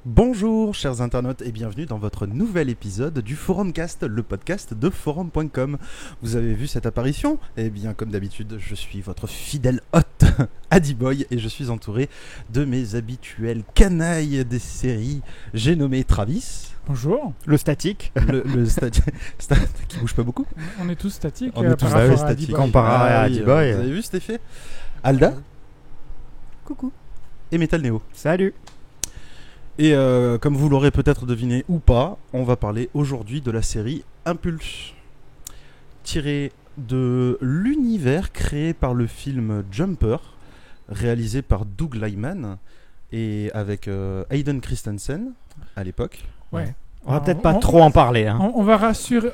Bonjour chers internautes et bienvenue dans votre nouvel épisode du Forumcast, le podcast de forum.com. Vous avez vu cette apparition? Eh bien comme d'habitude, je suis votre fidèle hôte, Adiboy, et je suis entouré de mes habituels canailles des séries. J'ai nommé Travis. Bonjour. Le statique. Le qui bouge pas beaucoup. On est tous statiques. On est tous statiques. Comparé à Adiboy. Vous avez vu cet effet? Alda. Coucou. Et Metal Neo. Salut. Et comme vous l'aurez peut-être deviné ou pas, on va parler aujourd'hui de la série Impulse, tirée de l'univers créé par le film Jumper, réalisé par Doug Liman et avec Hayden Christensen à l'époque. Ouais. On va peut-être pas trop en parler. Hein. On va rassurer.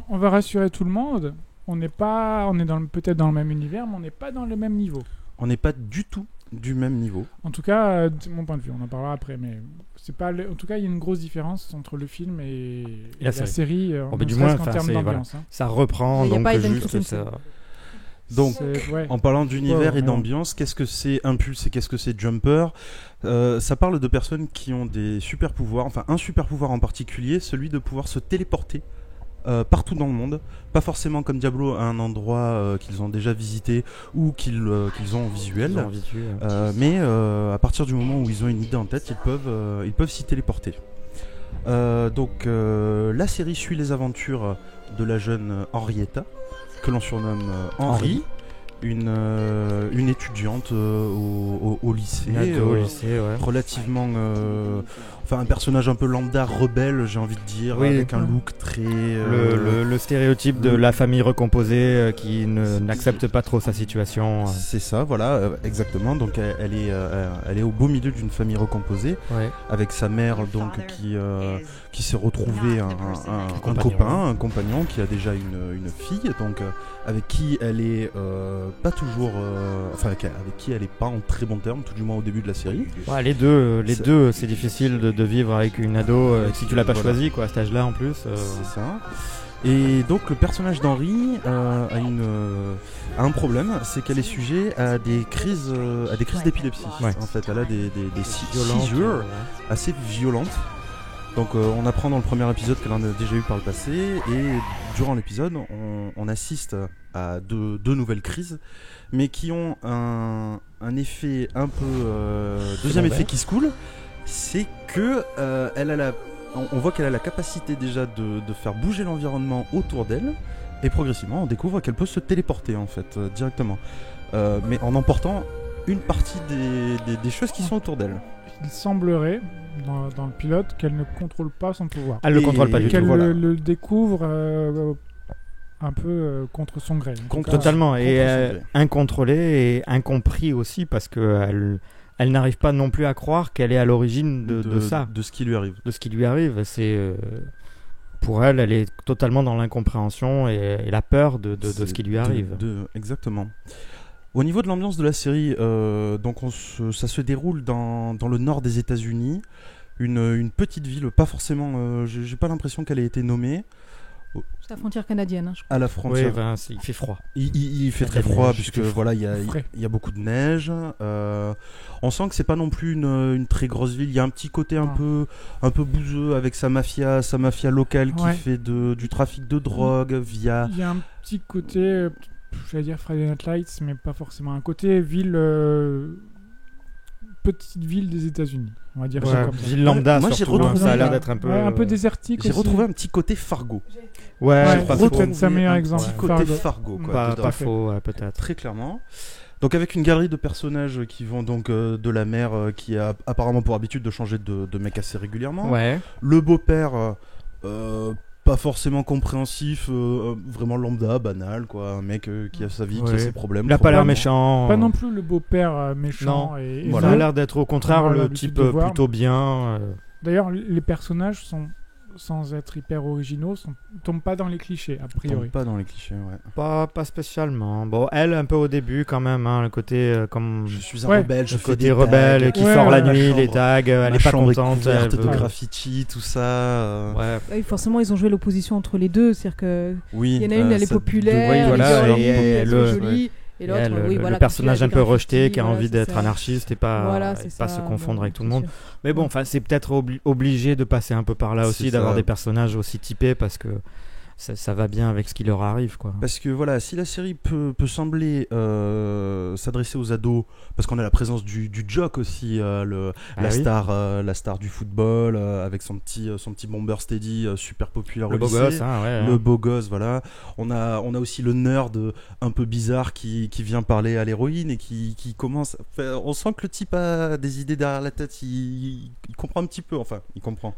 On va rassurer tout le monde. On est peut-être dans le même univers, mais on n'est pas dans le même niveau. On n'est pas du tout du même niveau. En tout cas, de mon point de vue, on en parlera après, mais c'est pas. En tout cas, il y a une grosse différence entre le film et la série. Du moins, en termes d'ambiance. Hein. Ça reprend donc juste ça. Donc, en parlant d'univers et d'ambiance, qu'est-ce que c'est Impulse et qu'est-ce que c'est Jumper? Ça parle de personnes qui ont des super pouvoirs, enfin un super pouvoir en particulier, celui de pouvoir se téléporter partout dans le monde, pas forcément comme Diablo à un endroit qu'ils ont déjà visité ou qu'ils ont en visuel, mais à partir du moment où ils ont une idée en tête, ils peuvent s'y téléporter. Donc la série suit les aventures de la jeune Henrietta, que l'on surnomme Henri, une étudiante au lycée, relativement un personnage un peu lambda, rebelle, j'ai envie de dire, avec un look très le stéréotype de la famille recomposée qui n'accepte pas trop sa situation. C'est ça, voilà, exactement. Donc elle est au beau milieu d'une famille recomposée, avec sa mère donc qui s'est retrouvée un copain, un compagnon qui a déjà une fille, donc avec qui elle est pas toujours, avec qui elle est pas en très bon terme, tout du moins au début de la série. Ouais, les deux, c'est difficile de vivre avec une ado si tu l'as pas choisi quoi, à cet âge-là en plus. C'est ça. Et donc le personnage d'Henri a un problème, c'est qu'elle est sujet à des crises d'épilepsie. En fait, elle a des seizures assez violentes. Donc on apprend dans le premier épisode qu'elle en a déjà eu par le passé, et durant l'épisode on assiste à deux nouvelles crises, mais qui ont un effet un peu deuxième effet qui se coule, c'est que on voit qu'elle a la capacité déjà de faire bouger l'environnement autour d'elle, et progressivement on découvre qu'elle peut se téléporter en fait directement, mais en emportant une partie des choses qui sont autour d'elle. Il semblerait dans le pilote qu'elle ne contrôle pas son pouvoir. Elle le contrôle pas du tout. Qu'elle le découvre un peu contre son gré. Totalement, et incontrôlé et incompris aussi, parce que elle n'arrive pas non plus à croire qu'elle est à l'origine de ça. De ce qui lui arrive. De ce qui lui arrive. C'est pour elle est totalement dans l'incompréhension et la peur de ce qui lui arrive. Exactement. Au niveau de l'ambiance de la série, donc ça se déroule dans le nord des États-Unis, une petite ville, pas forcément, j'ai pas l'impression qu'elle ait été nommée. C'est la frontière canadienne, hein, je crois. À la frontière. Il fait froid. Il fait très froid, puisque voilà, il y a beaucoup de neige. On sent que c'est pas non plus une très grosse ville. Il y a un petit côté un peu bouseux avec sa mafia locale qui fait du trafic de drogue via. Il y a un petit côté. J'allais dire Friday Night Lights, mais pas forcément. Un côté ville, petite ville des États-Unis, on va dire ça comme ça. Ville lambda, moi surtout, j'ai retrouvé ça a l'air d'être un peu désertique. J'ai retrouvé un petit côté Fargo. Peut-être c'est un meilleur exemple. Un petit côté Fargo, quoi. Pas faux, peut-être. Très clairement. Donc avec une galerie de personnages qui vont donc de la mère qui a apparemment pour habitude de changer de mec assez régulièrement. Le beau-père. Pas forcément compréhensif, vraiment lambda, banal, quoi. Un mec qui a sa vie, qui a ses problèmes. Il a pas l'air méchant. Pas non plus le beau-père méchant. Non, ça a l'air d'être au contraire le type plutôt bien. D'ailleurs, les personnages sont, sans être hyper originaux, tombent pas dans les clichés, a priori. Pas dans les clichés, ouais. Pas spécialement. Bon, elle, un peu au début quand même, hein, le côté comme... Je suis un rebelle, je fais des rebelle qui sort la nuit, les tags, elle est pas contente. Elle veut de graffiti, tout ça. Oui, forcément, ils ont joué l'opposition entre les deux, c'est-à-dire que il y en a une, elle est populaire, elle est jolie, Et l'autre, le personnage un peu rejeté qui a envie d'être ça. anarchiste et pas se confondre avec tout le monde. Mais bon, c'est peut-être obligé de passer un peu par là aussi, d'avoir des personnages aussi typés parce que ça va bien avec ce qui leur arrive, quoi. Parce que voilà, si la série peut sembler s'adresser aux ados, parce qu'on a la présence du jock aussi, la star du football, avec son petit bomber steady super populaire au lycée. Beau gosse, le beau gosse, voilà. On a aussi le nerd un peu bizarre qui vient parler à l'héroïne et qui commence. Enfin, on sent que le type a des idées derrière la tête. Il comprend un petit peu, enfin, il comprend.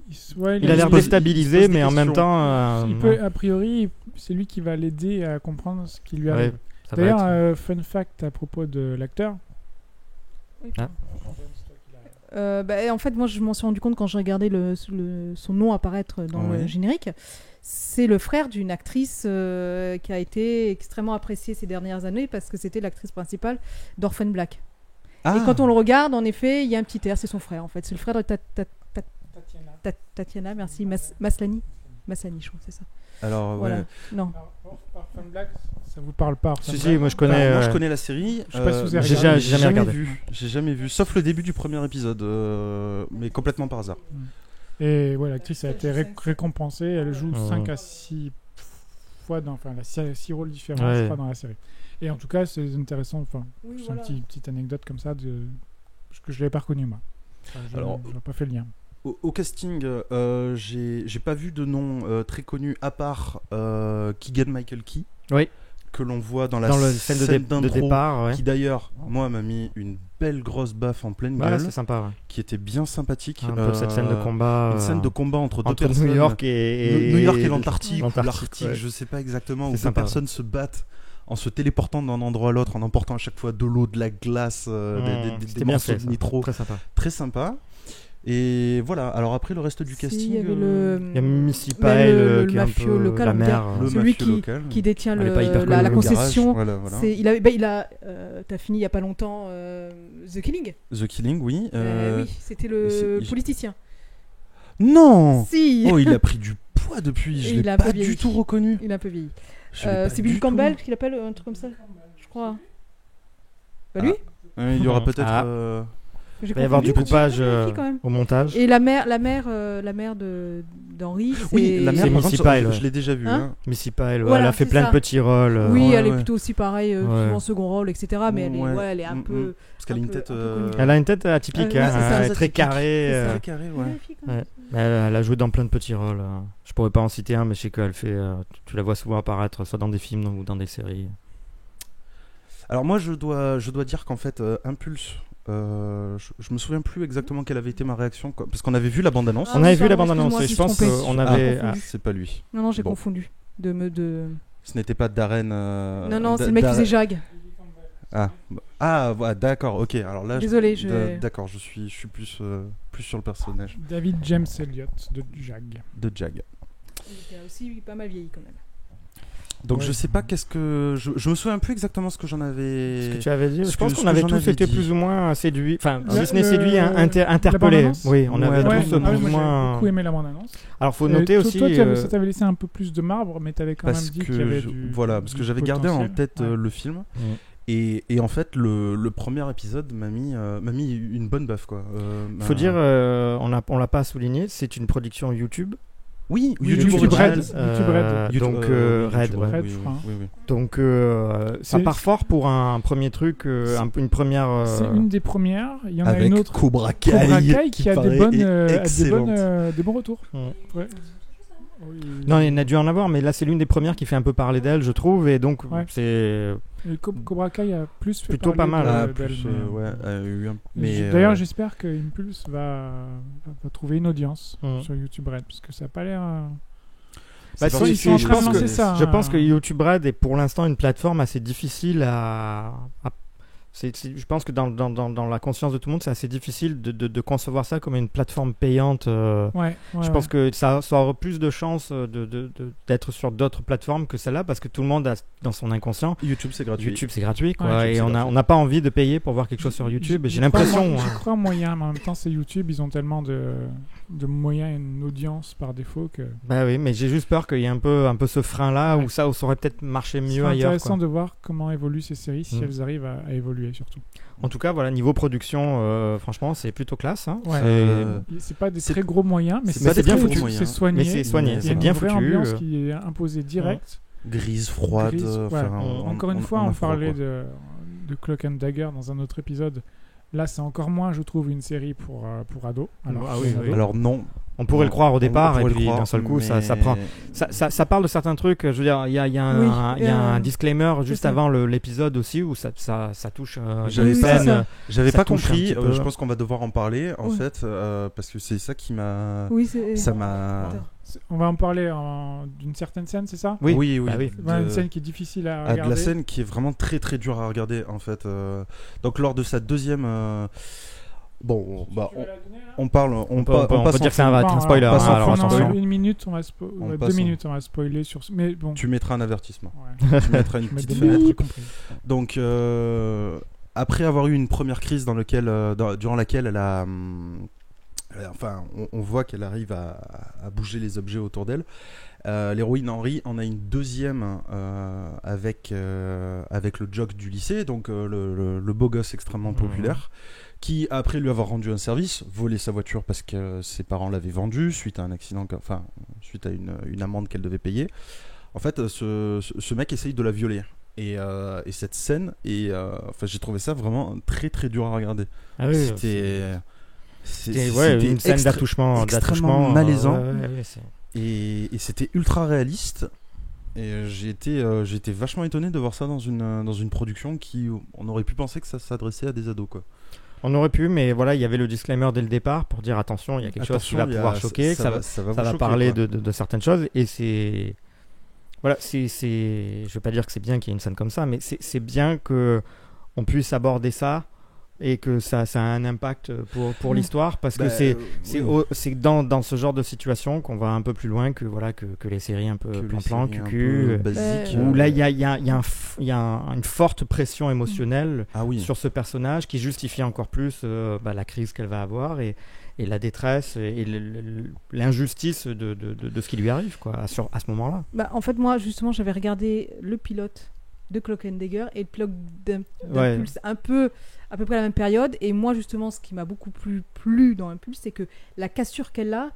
Il a l'air déstabilisé, mais en même temps. A priori, c'est lui qui va l'aider à comprendre ce qui lui arrive. D'ailleurs, fun fact à propos de l'acteur. En fait, moi, je m'en suis rendu compte quand j'ai regardé son nom apparaître dans le générique. C'est le frère d'une actrice qui a été extrêmement appréciée ces dernières années parce que c'était l'actrice principale d'Orphan Black. Et quand on le regarde, en effet, il y a un petit air, c'est son frère en fait. C'est le frère de Tatiana, merci, Maslany, je crois, c'est ça. Alors, voilà. ouais. Non. Orphan Black, ça vous parle pas? Si, moi je connais. Moi je connais la série. Je sais pas si vous avez j'ai jamais regardé. J'ai jamais vu, sauf le début du premier épisode, mais complètement par hasard. Et ouais, l'actrice a été récompensée. Elle joue 5 à 6 fois dans, enfin, 6 rôles différents, je crois, dans la série. Et en tout cas, c'est intéressant. Enfin, c'est une petite anecdote comme ça parce que je l'avais pas reconnu moi. Enfin, Alors, je n'ai pas fait le lien. Au casting, j'ai pas vu de nom très connu à part Keegan-Michael Key, que l'on voit dans la scène de départ, qui d'ailleurs, moi, m'a mis une belle grosse baffe en pleine gueule, c'est sympa, qui était bien sympathique. Un peu cette scène de combat, une scène de combat entre deux personnes, New York et l'Antarctique, je sais pas exactement, où deux personnes se battent en se téléportant d'un endroit à l'autre, en emportant à chaque fois de l'eau, de la glace, des morceaux de nitro. Très sympa. Et voilà, alors après le reste du casting, il y a Missy Pyle qui est un peu local, la mère, celui qui détient la concession. Voilà. Il a t'as fini il y a pas longtemps The Killing. The Killing, oui. Oui, c'était le politicien. Non. Si. Oh, il a pris du poids depuis. Je l'ai pas du tout reconnu. Il a un peu vieilli. C'est Bill Campbell qu'il appelle, un truc comme ça, je crois. Pas lui. Il y aura peut-être. Il va y avoir du coupage au montage. Et la mère d'Henry, oui, la mère, Missy Pyle. Je l'ai déjà vue. Missy Pyle, elle a fait plein de petits rôles. Oui, elle est plutôt aussi pareil, souvent second rôle, etc. Mais elle est un peu. Parce qu'elle a une tête. Elle a une tête atypique, très carrée. Très carrée, ouais. Elle a joué dans plein de petits rôles. Je pourrais pas en citer un, mais je sais qu'elle fait. Tu la vois souvent apparaître, soit dans des films ou dans des séries. Alors moi, je dois dire qu'en fait, Impulse. Je me souviens plus exactement quelle avait été ma réaction parce qu'on avait vu la bande-annonce. On avait vu la bande-annonce et je pense qu'on avait. C'est pas lui. Non, j'ai confondu. Ce n'était pas Darren. Non, c'est le mec qui faisait Jag. D'accord, ok. Alors là, désolé, d'accord, je suis plus sur le personnage. David James Elliott de Jag. Il a aussi pas mal vieilli quand même. Donc je sais pas je me souviens plus exactement ce que j'en avais. Ce que tu avais dit. Je pense qu'on avait tous été plus ou moins séduits. Enfin, si ce n'est séduits, interpellés. Oui, on avait tous plus ou moins. J'ai beaucoup aimé la bande-annonce. Alors faut noter aussi. Toi, ça t'avait laissé un peu plus de marbre, mais t'avais quand même dit qu'il y avait du. Voilà, parce que j'avais gardé en tête le film. Et en fait, le premier épisode m'a mis une bonne baffe, quoi. Faut dire, on l'a pas souligné, c'est une production YouTube. Oui, YouTube Red. Donc Red. Donc ça part fort pour un premier truc, une première. C'est une des premières. Il y en a une autre. Cobra Kai qui a des bons retours. Ouais. Non, il y en a dû en avoir, mais là c'est l'une des premières qui fait un peu parler d'elle, je trouve, et donc c'est. Cobra Kai a plus fait plutôt pas mal. D'ailleurs, j'espère que Impulse va trouver une audience sur YouTube Red, parce que ça n'a pas l'air. Je pense que YouTube Red est pour l'instant une plateforme assez difficile à je pense que dans la conscience de tout le monde, c'est assez difficile de concevoir ça comme une plateforme payante. Je pense que ça aura plus de chances d'être sur d'autres plateformes que celle-là, parce que tout le monde a dans son inconscient. YouTube, c'est gratuit. Quoi, et on n'a pas envie de payer pour voir quelque chose sur YouTube. Et j'ai l'impression. Je crois moyen, mais en même temps, c'est YouTube, ils ont tellement de moyens et une audience par défaut que. Bah oui, mais j'ai juste peur qu'il y ait un peu ce frein-là où ça aurait peut-être marché mieux ailleurs. C'est intéressant de voir comment évoluent ces séries, si elles arrivent à évoluer surtout. En tout cas, voilà, niveau production, franchement, c'est plutôt classe. Hein. C'est pas des très gros moyens, mais c'est bien foutu. C'est soigné. Mais c'est soigné, c'est bien foutu. Il y a une vraie ambiance qui est imposée direct. Grise, froide. Encore une fois, on parlait de Cloak and Dagger dans un autre épisode. Là, c'est encore moins, je trouve, une série pour ados. Alors non. On pourrait le croire au départ, et puis d'un seul coup, ça prend. Ça parle de certains trucs. Je veux dire, il y a un disclaimer juste avant l'épisode aussi où ça touche. J'avais pas compris. Je pense qu'on va devoir en parler en fait, parce que c'est ça qui m'a. Ça m'a. On va en parler d'une certaine scène, c'est ça ? Oui. Une scène qui est difficile à regarder. De la scène qui est vraiment très très dure à regarder en fait. Donc lors de sa deuxième. Bon, on peut dire que ça va être un spoiler. Une minute, 2 minutes, on va spoiler sur. Mais bon. Tu mettras un avertissement. Tu mettras une petite fenêtre. Donc, après avoir eu une première crise durant laquelle elle a, on voit qu'elle arrive à bouger les objets autour d'elle. L'héroïne Henry en a une deuxième avec le jock du lycée, donc le beau gosse extrêmement populaire. Qui, après lui avoir rendu un service, volé sa voiture parce que ses parents l'avaient vendue suite à un accident, suite à une amende qu'elle devait payer. En fait, ce mec essaye de la violer. Et cette scène, j'ai trouvé ça vraiment très très dur à regarder. C'était une scène d'attouchement malaisant. Et c'était ultra réaliste. Et j'ai été vachement étonné de voir ça dans une production qui, on aurait pu penser que ça s'adressait à des ados, quoi. On aurait pu, mais voilà, il y avait le disclaimer dès le départ pour dire attention, il y a quelque chose qui va pouvoir choquer, ça va parler de certaines choses. Et c'est. Voilà, je veux pas dire que c'est bien qu'il y ait une scène comme ça, mais c'est bien qu'on puisse aborder ça et que ça a un impact pour l'histoire, parce que c'est dans ce genre de situation qu'on va un peu plus loin que les séries un peu plan-plan, cucu, où là il y a une forte pression émotionnelle sur ce personnage qui justifie encore plus la crise qu'elle va avoir et la détresse et l'injustice de ce qui lui arrive à ce moment-là. En fait, moi justement j'avais regardé le pilote de Cloak and Dagger et le pilote d'Impulse à peu près la même période, et moi justement ce qui m'a beaucoup plu dans Impulse, c'est que la cassure qu'elle a,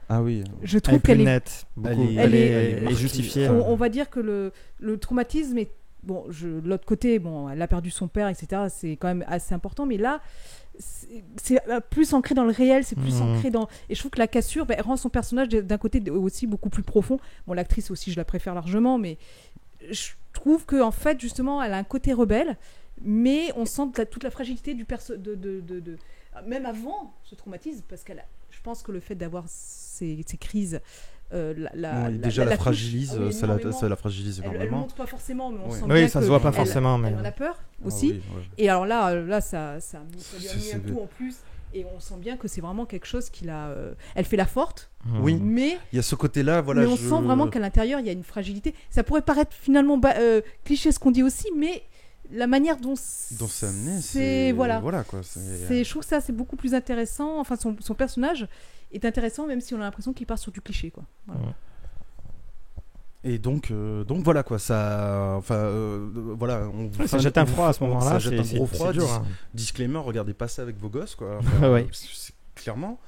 je trouve qu'elle est nette, elle est justifiée. On va dire que le traumatisme est de l'autre côté, elle a perdu son père, etc. C'est quand même assez important, mais là c'est plus ancré dans le réel, c'est plus ancré dans. Et je trouve que la cassure rend son personnage d'un côté aussi beaucoup plus profond. L'actrice aussi, je la préfère largement, mais je trouve que en fait justement elle a un côté rebelle, mais on sent toute la fragilité du même avant ce traumatisme, parce je pense que le fait d'avoir ces crises la fragilise, ça la fragilise énormément. Elle montre pas forcément, mais on sent bien ça se voit pas forcément, mais elle en a peur aussi. Et alors là ça lui a mis un coup en plus. Et on sent bien que c'est vraiment quelque chose elle fait la forte, mais il y a ce côté-là, mais on sent vraiment qu'à l'intérieur il y a une fragilité. Ça pourrait paraître finalement cliché ce qu'on dit aussi, mais la manière dont c'est amené, je trouve que ça c'est beaucoup plus intéressant. Enfin, son personnage est intéressant, même si on a l'impression qu'il part sur du cliché, quoi. Voilà. Et donc voilà quoi, ça, ça jette un froid à ce moment-là. Ça jette un gros froid. Dur, disclaimer, regardez pas ça avec vos gosses, quoi. C'est clairement.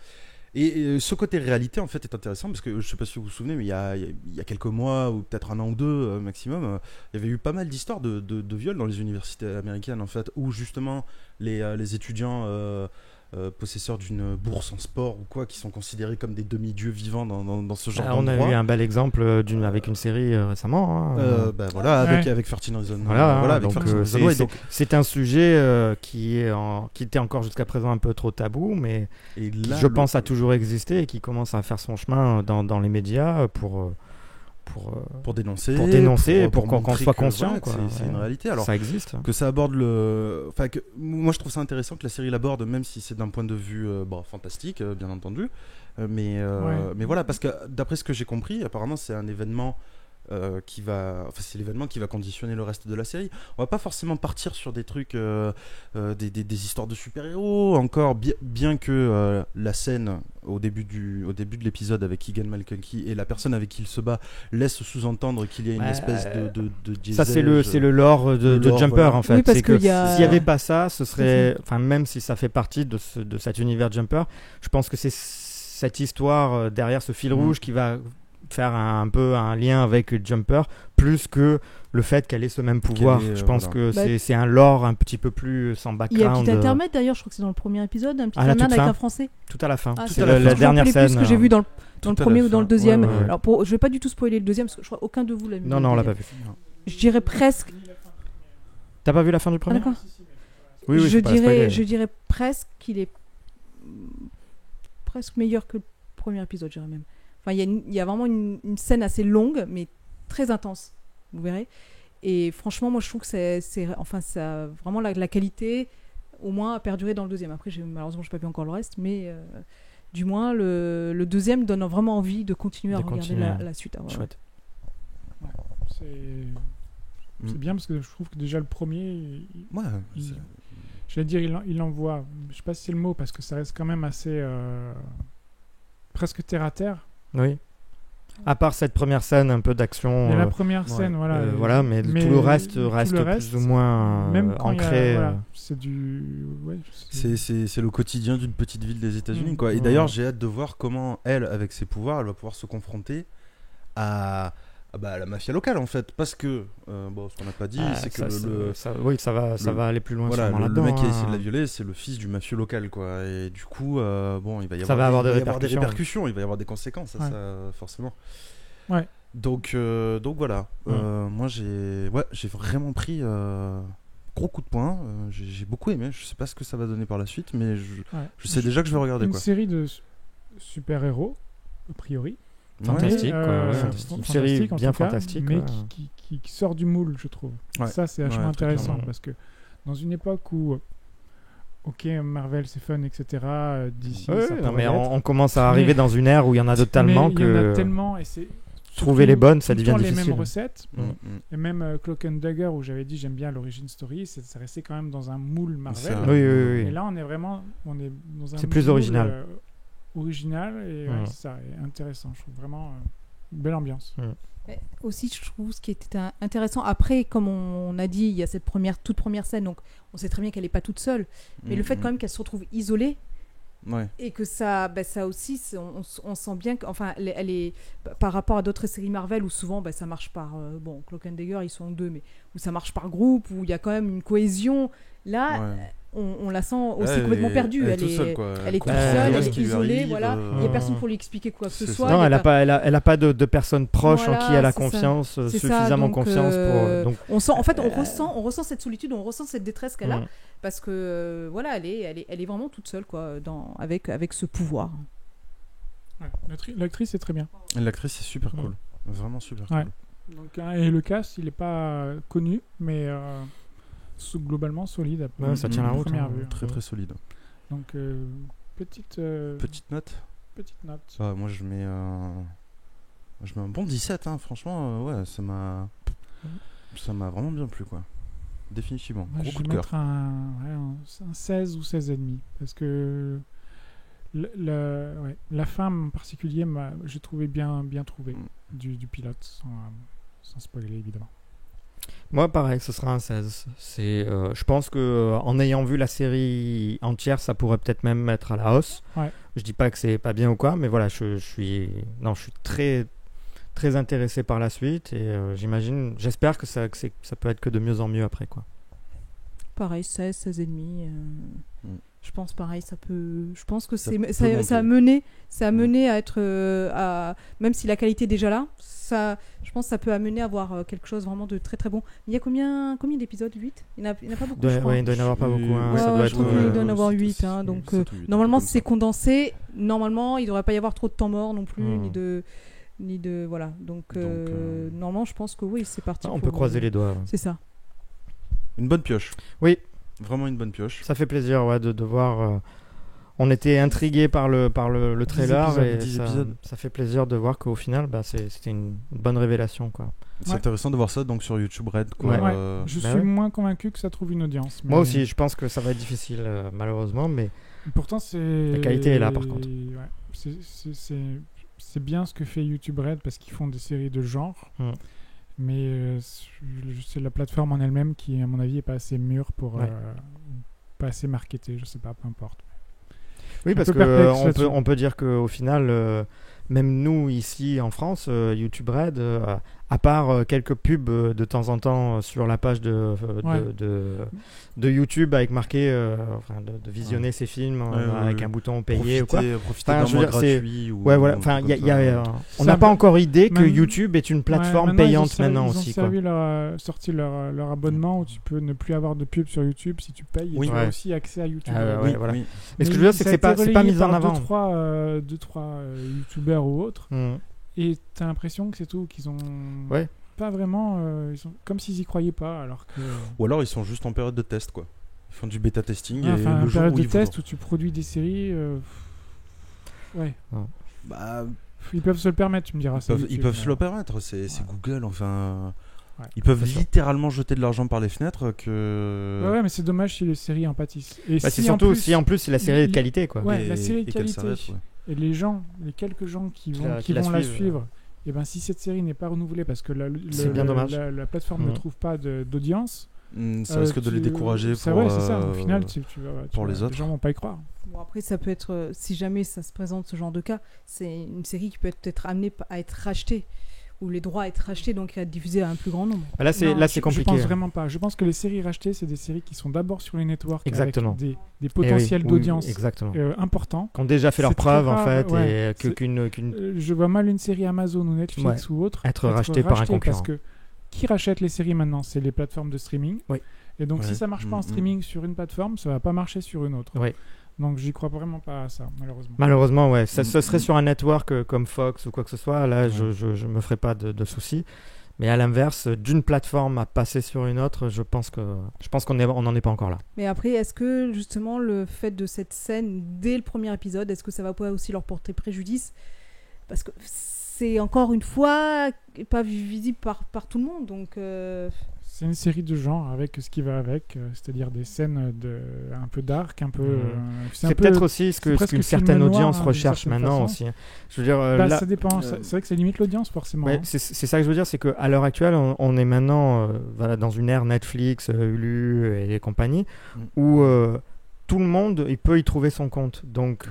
Et ce côté réalité en fait est intéressant, parce que je sais pas si vous vous souvenez, mais il y a quelques mois ou peut-être un an ou deux maximum, il y avait eu pas mal d'histoires de viols dans les universités américaines en fait, où justement les étudiants possesseurs d'une bourse en sport ou quoi, qui sont considérés comme des demi-dieux vivants dans ce genre d'endroit. On a eu un bel exemple avec une série récemment. Avec 13 Reasons. C'est un sujet qui était encore jusqu'à présent un peu trop tabou, mais qui, je pense, a toujours existé et qui commence à faire son chemin dans les médias pour pour dénoncer, pour qu'on soit conscient. C'est une réalité. Alors, ça existe. Que ça aborde moi, je trouve ça intéressant que la série l'aborde, même si c'est d'un point de vue fantastique, bien entendu. Mais voilà, parce que d'après ce que j'ai compris, apparemment, c'est un événement c'est l'événement qui va conditionner le reste de la série. On va pas forcément partir sur des trucs, des histoires de super-héros, encore bien que la scène au début de l'épisode avec Keegan Malkenki et la personne avec qui il se bat laisse sous-entendre qu'il y a une espèce de ça c'est le lore de Jumper, voilà. En fait. Oui, parce c'est que s'il y avait pas ça, ce serait, même si ça fait partie de cet univers Jumper, je pense que c'est cette histoire derrière ce fil rouge qui va faire un peu un lien avec Jumper, plus que le fait qu'elle ait ce même pouvoir. Je pense que c'est un lore un petit peu plus sans background. Il y a un petit intermède d'ailleurs, je crois que c'est dans le premier épisode, un petit intermède avec un français. Tout à la fin. C'est la dernière scène. Plus que j'ai vu dans le premier ou dans le deuxième. Ouais. Alors je vais pas du tout spoiler le deuxième parce que je crois aucun de vous l'a vu. Non, on l'a pas vu. Je dirais presque. T'as pas vu la fin du premier? D'accord. Oui, je dirais presque qu'il est presque meilleur que le premier épisode, je dirais même. Enfin, il y a vraiment une scène assez longue, mais très intense, vous verrez. Et franchement, moi, je trouve que ça vraiment la qualité, au moins, a perduré dans le deuxième. Après, malheureusement, je n'ai pas vu encore le reste, mais du moins, le deuxième donne vraiment envie de continuer à regarder la suite. Chouette. Ouais, c'est bien parce que je trouve que déjà le premier, j'allais dire, il envoie, je ne sais pas si c'est le mot, parce que ça reste quand même assez presque terre à terre. Oui. À part cette première scène un peu d'action. La première scène, voilà. Mais tout le reste plus ou moins même ancré. C'est du. C'est le quotidien d'une petite ville des États-Unis, quoi. Et d'ailleurs, j'ai hâte de voir comment elle, avec ses pouvoirs, elle va pouvoir se confronter à la mafia locale, en fait, parce que ce qu'on n'a pas dit, c'est que ça va aller plus loin. Voilà, le mec qui a essayé de la violer, c'est le fils du mafieux local, quoi. Et du coup, il va y avoir des répercussions, il va y avoir des conséquences, ça, forcément. Ouais. Donc voilà. Moi, j'ai vraiment pris gros coup de poing. J'ai beaucoup aimé. Je sais pas ce que ça va donner par la suite, mais je sais déjà que je vais regarder. Une série de super-héros, a priori. Fantastique, une série bien fantastique, mais qui sort du moule, je trouve. Ça, c'est vachement intéressant parce que dans une époque où Marvel c'est fun, etc. D'ici, mais on commence à arriver dans une ère où il y en a totalement il y en a tellement et c'est trouver les bonnes, ça devient difficile. Les mêmes recettes et même Cloak and Dagger où j'avais dit j'aime bien l'origin story, ça restait quand même dans un moule Marvel. Oui. Et là on est dans un. C'est plus original. Original et ça est intéressant, je trouve vraiment une belle ambiance. Aussi je trouve ce qui était intéressant après, comme on a dit, il y a cette toute première scène, donc on sait très bien qu'elle n'est pas toute seule, mais le fait quand même qu'elle se retrouve isolée et que ça aussi on sent bien qu'enfin elle est par rapport à d'autres séries Marvel où souvent ça marche par Cloak and Dagger ils sont deux, mais où ça marche par groupe, où il y a quand même une cohésion là. On la sent aussi complètement perdue. Elle est toute seule, elle est isolée. Voilà. Il n'y a personne pour lui expliquer quoi que ce soit. Non, elle n'a pas de personnes proches en qui elle a confiance, suffisamment confiance pour. On sent, en fait, on ressent cette solitude, on ressent cette détresse qu'elle a, parce que elle est vraiment toute seule quoi, avec ce pouvoir. L'actrice est très bien. L'actrice est super cool, vraiment super cool. Donc, et le cast, il n'est pas connu, mais. Globalement solide. Ça tient la route. Très très solide. Donc petite note. Petite note. Moi je mets un bon 17 franchement ça m'a vraiment bien plu quoi. Définitivement. Gros coup de cœur. Je vais mettre un 16 ou 16 et demi parce que la fin en particulier j'ai trouvé bien trouvé du pilote sans spoiler évidemment. Moi, pareil, ce sera un 16. Je pense qu'en ayant vu la série entière, ça pourrait peut-être même mettre à la hausse. Je dis pas que c'est pas bien ou quoi, mais voilà, je suis très, très intéressé par la suite et j'espère que ça peut être que de mieux en mieux après, quoi. Pareil, 16 et demi. Je pense pareil, je pense que ça a mené à être même si la qualité est déjà là, je pense que ça peut amener à avoir quelque chose vraiment de très très bon. Il y a combien d'épisodes? 8 il n'y en a pas beaucoup, je crois. Il doit y en avoir pas beaucoup. Je trouve qu'il doit y en avoir 8. Donc normalement, si c'est condensé, normalement, il ne devrait pas y avoir trop de temps mort non plus, ni de voilà. Donc normalement, je pense que oui, c'est parti. On peut croiser les doigts. C'est ça. Une bonne pioche. Oui. Vraiment une bonne pioche. Ça fait plaisir de voir. On était intrigués par le trailer et ça fait plaisir de voir qu'au final, c'était une bonne révélation, quoi. C'est intéressant de voir ça donc sur YouTube Red, quoi. Je suis moins convaincu que ça trouve une audience. Moi aussi, je pense que ça va être difficile malheureusement, mais pourtant la qualité est là par contre. C'est bien ce que fait YouTube Red parce qu'ils font des séries de genre. Mais c'est la plateforme en elle-même qui, à mon avis, est pas assez mûre pour pas assez marketée. Je sais pas, peu importe. Oui, parce qu'on peut dire qu'au final, même nous ici en France, YouTube Red, à part quelques pubs de temps en temps sur la page de YouTube avec marqué de visionner ces films avec un bouton payé profiter d'un mois gratuit. On n'a pas encore idée que YouTube est une plateforme payante maintenant aussi. Ils ont sorti leur abonnement où tu peux ne plus avoir de pub sur YouTube si tu payes. Et tu as aussi accès à YouTube. Mais ce que je veux dire, c'est que c'est pas mis en avant. 2-3 YouTubeurs ou autres. Et t'as l'impression que c'est tout, qu'ils ont pas vraiment, ils sont comme s'ils y croyaient pas, alors que. Ou alors ils sont juste en période de test, quoi. Ils font du bêta testing. Et le jour période de test où tu produis des séries, ils peuvent se le permettre, tu me diras. Ils peuvent se le permettre. C'est Google, enfin. Ils peuvent littéralement jeter de l'argent par les fenêtres mais c'est dommage si les séries en pâtissent. Et c'est surtout si en plus c'est la série de qualité, quoi. La série de qualité. Et les quelques gens qui vont la suivre, et ben si cette série n'est pas renouvelée parce que c'est bien dommage. La plateforme ne trouve pas d'audience, ça risque de les décourager c'est ça. Au final, pour les autres. Les gens vont pas y croire. Bon, après, ça peut être, si jamais ça se présente ce genre de cas, c'est une série qui peut être amenée à être rachetée, ou les droits à être rachetés, donc à être diffusés à un plus grand nombre. Là, c'est compliqué. Je pense vraiment pas. Je pense que les séries rachetées, c'est des séries qui sont d'abord sur les networks avec des potentiels d'audience importants. Qui ont déjà fait leurs preuves, en fait. Je vois mal une série Amazon ou Netflix ou autre être rachetée par un concurrent. Parce que qui rachète les séries maintenant ? C'est les plateformes de streaming. Et donc, si ça marche pas en streaming sur une plateforme, ça va pas marcher sur une autre. Donc j'y crois vraiment pas à ça, malheureusement. Malheureusement, ce serait sur un network comme Fox ou quoi que ce soit. Là, je me ferais pas de soucis. Mais à l'inverse, d'une plateforme à passer sur une autre, je pense qu'on n'en est pas encore là. Mais après, est-ce que justement le fait de cette scène dès le premier épisode, est-ce que ça va pas aussi leur porter préjudice ? Parce que c'est encore une fois pas visible par tout le monde, donc. C'est une série de genre avec ce qui va avec, c'est-à-dire des scènes un peu dark, un peu. C'est peut-être aussi ce qu'une certaine audience recherche maintenant aussi. Je veux dire, ça dépend. C'est vrai que ça limite l'audience forcément. C'est ça que je veux dire, c'est qu'à l'heure actuelle, on est maintenant dans une ère Netflix, Hulu et compagnie, où tout le monde peut y trouver son compte. Donc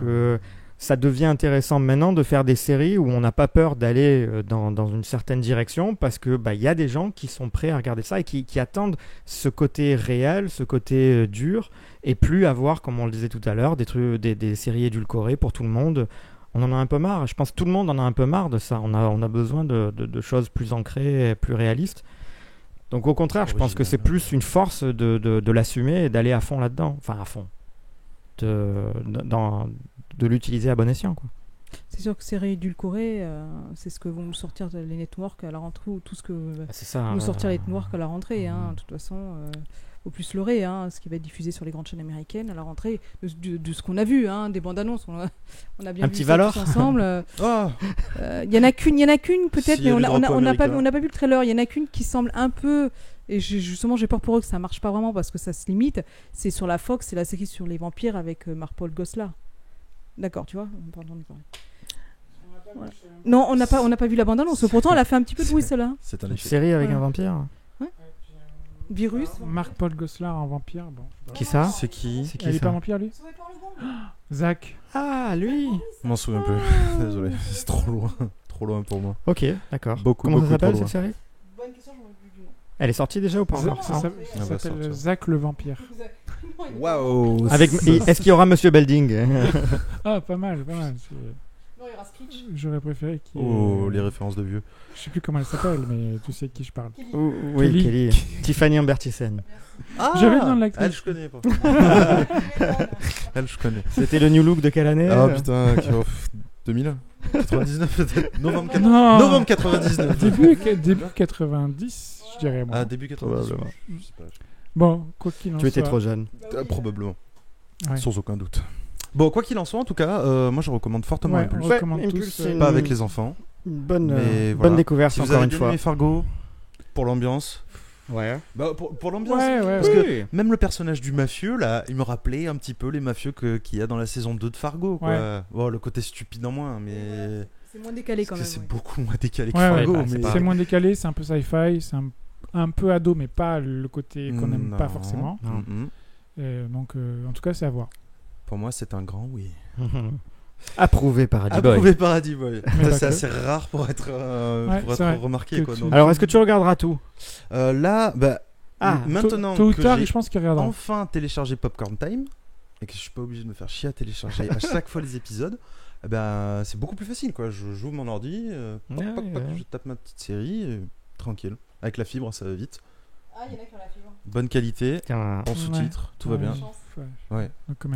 ça devient intéressant maintenant de faire des séries où on n'a pas peur d'aller dans une certaine direction parce que y a des gens qui sont prêts à regarder ça et qui attendent ce côté réel, ce côté dur et plus avoir, comme on le disait tout à l'heure, des séries édulcorées pour tout le monde. On en a un peu marre. Je pense que tout le monde en a un peu marre de ça. On a besoin de choses plus ancrées, plus réalistes. Donc au contraire, je pense que c'est plus une force de l'assumer et d'aller à fond là-dedans. Enfin à fond. De l'utiliser à bon escient, quoi. C'est sûr que c'est réédulcoré, c'est ce que vont nous sortir les networks à la rentrée ou tout ce que vont nous sortir les networks à la rentrée. De toute façon, au plus leurré, ce qui va être diffusé sur les grandes chaînes américaines à la rentrée, de ce qu'on a vu, des bandes annonces, on a bien un vu petit ça Valor tous ensemble. Il y en a qu'une peut-être, mais on n'a pas vu le trailer. Il y en a qu'une qui semble un peu. Et justement, j'ai peur pour eux que ça marche pas vraiment parce que ça se limite. C'est sur la Fox, c'est la série sur les vampires avec Mark-Paul Gosselaar. D'accord, tu vois. Pardon, voilà. Non, on n'a pas vu la bande-annonce. Pourtant, elle a fait un petit peu de bruit, celle-là. C'est une série avec un vampire. Virus. Mark-Paul Gosselaar en vampire. Bon. Qui ça ? C'est qui Il est pas vampire, lui ? Zach. Ah, lui. Je m'en souviens plus. Désolé, c'est trop loin pour moi. Ok, d'accord. Comment ça s'appelle cette série ? Bonne question, j'en ai vu du nom. Elle est sortie déjà ou pas encore ? Ça s'appelle Zach le vampire. Waouh. Est-ce qu'il y aura Monsieur Belding ? Ah, pas mal. Non, il y aura Screech. J'aurais préféré qu'il. Les références de vieux. Je sais plus comment elle s'appelle, mais tu sais de qui je parle. Oui, Kelly. Tiffany Amber Thyssen. J'avais le nom de l'actrice. Elle, je connais pas. Elle, je connais. C'était le new look de quelle année ? Ah putain, 2000 99 peut-être. Novembre 99. Début 90, je dirais. Moi. Ah, début 90. Bon, quoi qu'il en soit. Tu étais trop jeune. Probablement. Ouais. Sans aucun doute. Bon, quoi qu'il en soit, en tout cas, moi je recommande fortement Impulse. Impulse, pas avec les enfants. Bonne découverte, si encore une fois. Vous avez aimé Fargo, pour l'ambiance. Ouais. Bah, pour l'ambiance. Parce que même le personnage du mafieux, là, il me rappelait un petit peu les mafieux qu'il y a dans la saison 2 de Fargo. Quoi. Ouais. Bon, le côté stupide en moins, mais. C'est moins décalé quand même. C'est beaucoup moins décalé que Fargo. C'est moins décalé, c'est un peu sci-fi, c'est un peu ado, mais pas le côté qu'on n'aime pas forcément. Donc, en tout cas, c'est à voir. Pour moi, c'est un grand oui. Approuvé par Adi Boy. Approuvé par Adi Boy. C'est assez rare pour être remarqué. Quoi, donc. Alors, est-ce que tu regarderas tout là, maintenant tôt ou que tard, j'ai je pense qu'il regardera. enfin téléchargé Popcorn Time et que je suis pas obligé de me faire chier à télécharger à chaque fois les épisodes, c'est beaucoup plus facile. Quoi. Je joue mon ordi, je tape ma petite série, tranquille. Avec la fibre, ça va vite. Ah, il y en a qui ont la fibre. Bonne qualité, bon sous-titres, tout va bien. Ouais.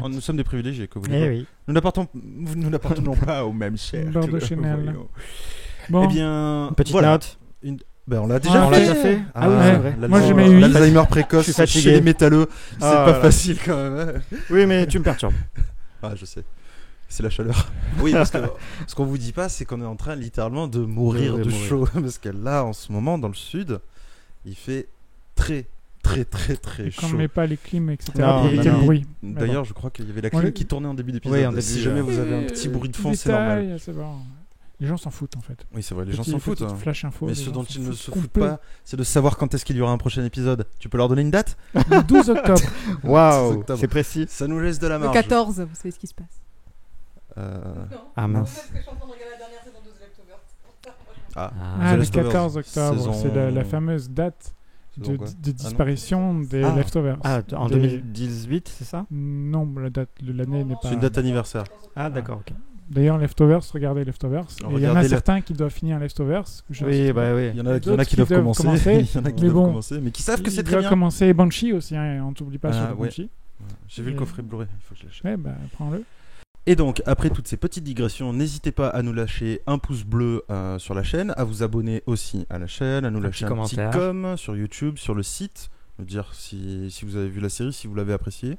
Nous sommes des privilégiés, que vous voulez. Oui. Nous n'appartenons pas au même chair. Beurre de Chanel. Bon. Eh bien, petite note. On l'a déjà fait. Ah oui, c'est vrai. Moi, j'ai mis 8. L'Alzheimer précoce chez les métalleux, c'est pas facile quand même. Oui, mais tu me perturbes. Ah, je sais. C'est la chaleur. Oui, parce que ce qu'on vous dit pas, c'est qu'on est en train littéralement de mourir de chaud. Parce que là, en ce moment, dans le sud, il fait très chaud. Quand on met pas les clims, etc. pour éviter le bruit. D'ailleurs, je crois qu'il y avait la clim qui tournait en début d'épisode. Si jamais vous avez un petit bruit de fond, c'est normal. Les gens s'en foutent en fait. Oui, c'est vrai, les gens s'en foutent. Flash info. Mais ce dont ils ne se foutent pas, c'est de savoir quand est-ce qu'il y aura un prochain épisode. Tu peux leur donner une date ? Le 12 octobre. Waouh, c'est précis. Ça nous laisse de la marge. Le 14, vous savez ce qui se passe. Ah mince. Parce que je suis en train de regarder la dernière saison de The Le Leftovers. 14 octobre, c'est la fameuse date de disparition des Leftovers. En 2018, c'est ça ? Non, la date de l'année n'est pas. C'est une date anniversaire. Ah, d'accord, ok. D'ailleurs, Leftovers, regardez Leftovers. Il y en a certains qui doivent finir Leftovers. Oui. Il y en a qui doivent commencer. Il y en a qui doivent commencer, mais qui savent que c'est très bien. Il doit commencer Banshee aussi, on ne t'oublie pas sur Banshee. J'ai vu le coffret Blu-ray, il faut que je l'achète. Prends-le. Et donc, après toutes ces petites digressions, n'hésitez pas à nous lâcher un pouce bleu sur la chaîne, à vous abonner aussi à la chaîne, à nous lâcher un petit com sur YouTube, sur le site, nous dire si vous avez vu la série, si vous l'avez appréciée.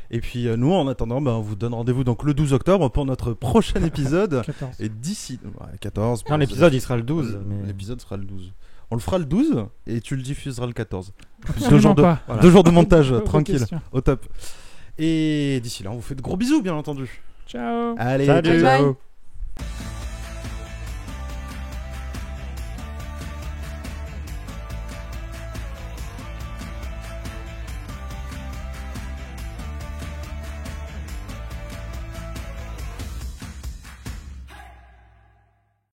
Et puis nous, en attendant, on vous donne rendez-vous donc le 12 octobre pour notre prochain épisode. 14. Et d'ici... 14. Non, l'épisode, il sera le 12. L'épisode sera le 12. On le fera le 12 et tu le diffuseras le 14. Deux jours de montage, tranquille, au top. Et d'ici là, on vous fait de gros bisous, bien entendu. Ciao. Allez, salut. ciao. Bye.